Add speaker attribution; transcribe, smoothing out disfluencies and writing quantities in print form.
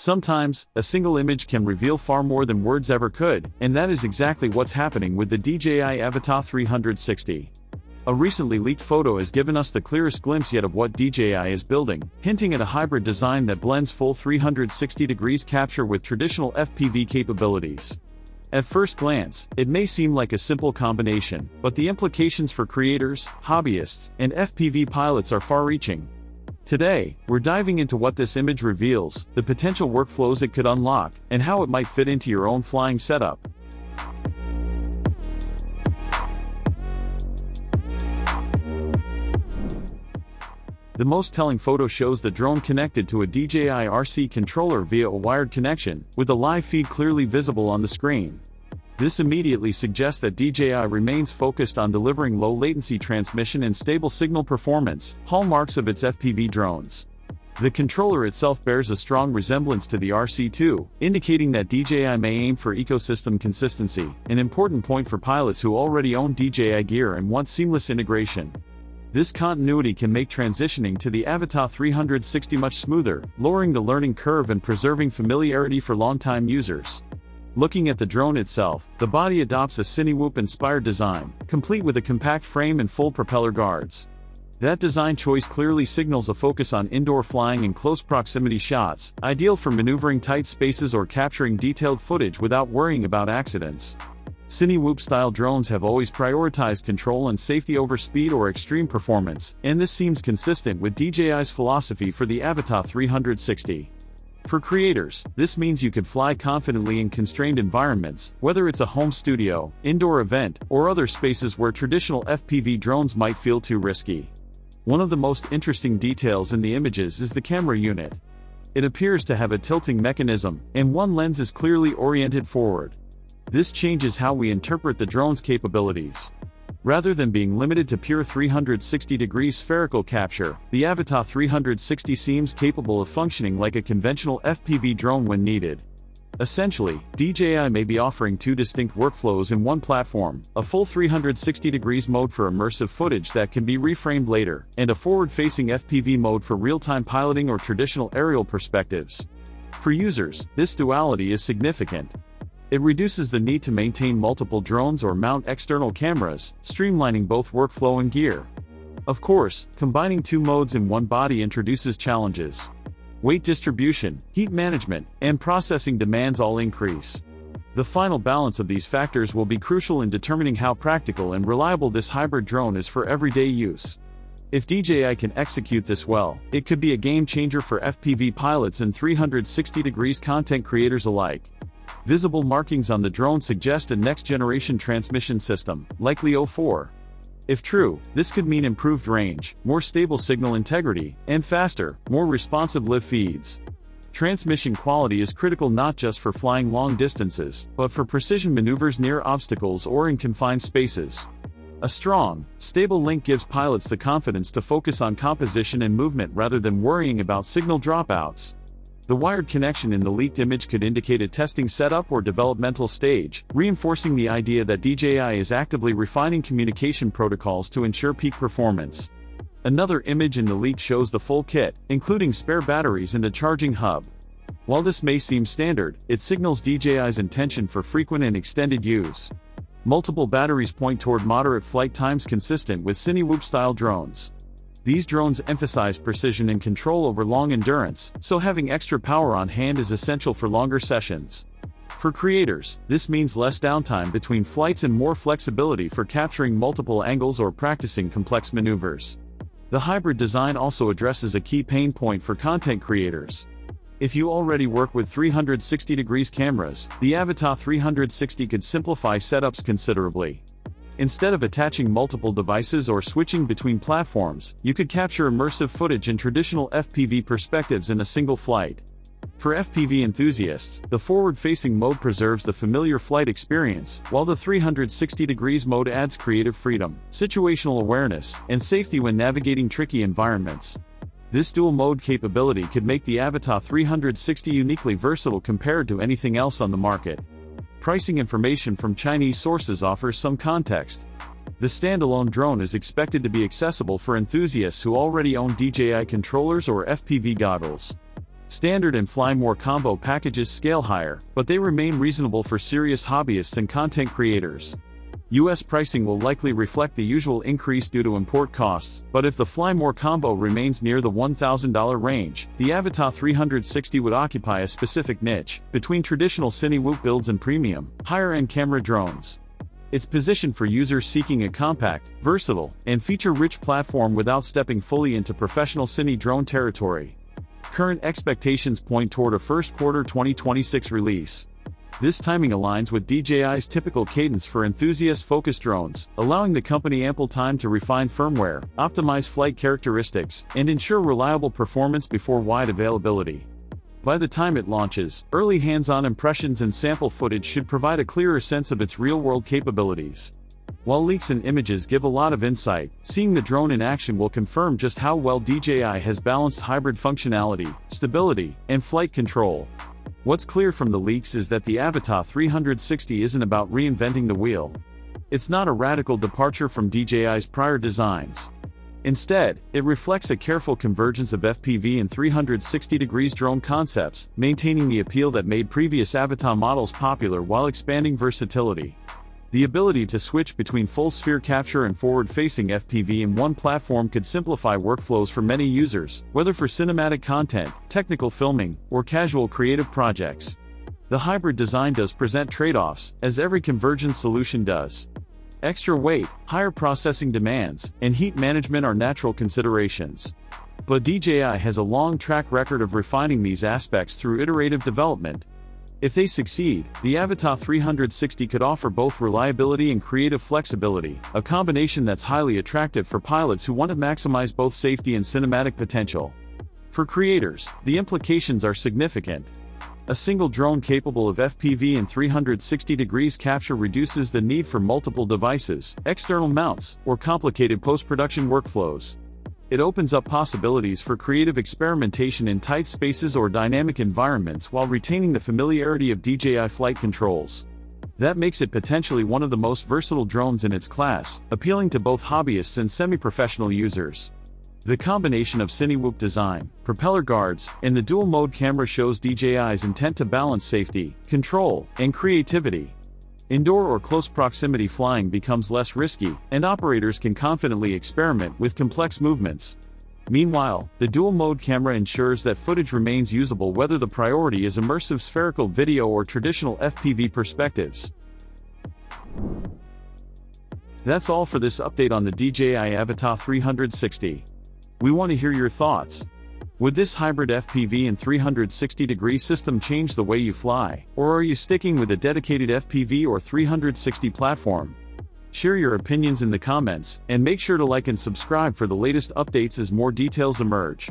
Speaker 1: Sometimes, a single image can reveal far more than words ever could, and that is exactly what's happening with the DJI Avata 360. A recently leaked photo has given us the clearest glimpse yet of what DJI is building, hinting at a hybrid design that blends full 360 degrees capture with traditional FPV capabilities. At first glance, it may seem like a simple combination, but the implications for creators, hobbyists, and FPV pilots are far-reaching. Today, we're diving into what this image reveals, the potential workflows it could unlock, and how it might fit into your own flying setup. The most telling photo shows the drone connected to a DJI RC controller via a wired connection, with the live feed clearly visible on the screen. This immediately suggests that DJI remains focused on delivering low-latency transmission and stable signal performance, hallmarks of its FPV drones. The controller itself bears a strong resemblance to the RC2, indicating that DJI may aim for ecosystem consistency, an important point for pilots who already own DJI gear and want seamless integration. This continuity can make transitioning to the Avata 360 much smoother, lowering the learning curve and preserving familiarity for longtime users. Looking at the drone itself, the body adopts a Cinewoop-inspired design, complete with a compact frame and full propeller guards. That design choice clearly signals a focus on indoor flying and close proximity shots, ideal for maneuvering tight spaces or capturing detailed footage without worrying about accidents. Cinewoop-style drones have always prioritized control and safety over speed or extreme performance, and this seems consistent with DJI's philosophy for the Avata 360. For creators, this means you can fly confidently in constrained environments, whether it's a home studio, indoor event, or other spaces where traditional FPV drones might feel too risky. One of the most interesting details in the images is the camera unit. It appears to have a tilting mechanism, and one lens is clearly oriented forward. This changes how we interpret the drone's capabilities. Rather than being limited to pure 360-degree spherical capture, the Avata 360 seems capable of functioning like a conventional FPV drone when needed. Essentially, DJI may be offering two distinct workflows in one platform, a full 360 degrees mode for immersive footage that can be reframed later, and a forward-facing FPV mode for real-time piloting or traditional aerial perspectives. For users, this duality is significant. It reduces the need to maintain multiple drones or mount external cameras, streamlining both workflow and gear. Of course, combining two modes in one body introduces challenges. Weight distribution, heat management, and processing demands all increase. The final balance of these factors will be crucial in determining how practical and reliable this hybrid drone is for everyday use. If DJI can execute this well, it could be a game changer for FPV pilots and 360 degrees content creators alike. Visible markings on the drone suggest a next-generation transmission system, likely O4. If true, this could mean improved range, more stable signal integrity, and faster, more responsive live feeds. Transmission quality is critical not just for flying long distances, but for precision maneuvers near obstacles or in confined spaces. A strong, stable link gives pilots the confidence to focus on composition and movement rather than worrying about signal dropouts. The wired connection in the leaked image could indicate a testing setup or developmental stage, reinforcing the idea that DJI is actively refining communication protocols to ensure peak performance. Another image in the leak shows the full kit, including spare batteries and a charging hub. While this may seem standard, it signals DJI's intention for frequent and extended use. Multiple batteries point toward moderate flight times consistent with Cinewoop-style drones. These drones emphasize precision and control over long endurance, so having extra power on hand is essential for longer sessions. For creators, this means less downtime between flights and more flexibility for capturing multiple angles or practicing complex maneuvers. The hybrid design also addresses a key pain point for content creators. If you already work with 360 degrees cameras, the Avata 360 could simplify setups considerably. Instead of attaching multiple devices or switching between platforms, you could capture immersive footage in traditional FPV perspectives in a single flight. For FPV enthusiasts, the forward-facing mode preserves the familiar flight experience, while the 360 degrees mode adds creative freedom, situational awareness, and safety when navigating tricky environments. This dual-mode capability could make the Avata 360 uniquely versatile compared to anything else on the market. Pricing information from Chinese sources offers some context. The standalone drone is expected to be accessible for enthusiasts who already own DJI controllers or FPV goggles. Standard and Fly More combo packages scale higher, but they remain reasonable for serious hobbyists and content creators. US pricing will likely reflect the usual increase due to import costs, but if the Fly More combo remains near the $1,000 range, the Avata 360 would occupy a specific niche, between traditional Cinewhoop builds and premium, higher-end camera drones. It's positioned for users seeking a compact, versatile, and feature-rich platform without stepping fully into professional cine drone territory. Current expectations point toward a first quarter 2026 release. This timing aligns with DJI's typical cadence for enthusiast-focused drones, allowing the company ample time to refine firmware, optimize flight characteristics, and ensure reliable performance before wide availability. By the time it launches, early hands-on impressions and sample footage should provide a clearer sense of its real-world capabilities. While leaks and images give a lot of insight, seeing the drone in action will confirm just how well DJI has balanced hybrid functionality, stability, and flight control. What's clear from the leaks is that the Avata 360 isn't about reinventing the wheel. It's not a radical departure from DJI's prior designs. Instead, it reflects a careful convergence of FPV and 360° drone concepts, maintaining the appeal that made previous Avata models popular while expanding versatility. The ability to switch between full sphere capture and forward-facing FPV in one platform could simplify workflows for many users, whether for cinematic content, technical filming, or casual creative projects. The hybrid design does present trade-offs, as every convergence solution does. Extra weight, higher processing demands, and heat management are natural considerations. But DJI has a long track record of refining these aspects through iterative development. If they succeed, the Avata 360 could offer both reliability and creative flexibility, a combination that's highly attractive for pilots who want to maximize both safety and cinematic potential. For creators, the implications are significant. A single drone capable of FPV and 360° capture reduces the need for multiple devices, external mounts, or complicated post-production workflows. It opens up possibilities for creative experimentation in tight spaces or dynamic environments while retaining the familiarity of DJI flight controls. That makes it potentially one of the most versatile drones in its class, appealing to both hobbyists and semi-professional users. The combination of Cinewhoop design, propeller guards, and the dual-mode camera shows DJI's intent to balance safety, control, and creativity. Indoor or close proximity flying becomes less risky, and operators can confidently experiment with complex movements. Meanwhile, the dual-mode camera ensures that footage remains usable whether the priority is immersive spherical video or traditional FPV perspectives. That's all for this update on the DJI Avata 360. We want to hear your thoughts. Would this hybrid FPV and 360° system change the way you fly, or are you sticking with a dedicated FPV or 360 platform? Share your opinions in the comments, and make sure to like and subscribe for the latest updates as more details emerge.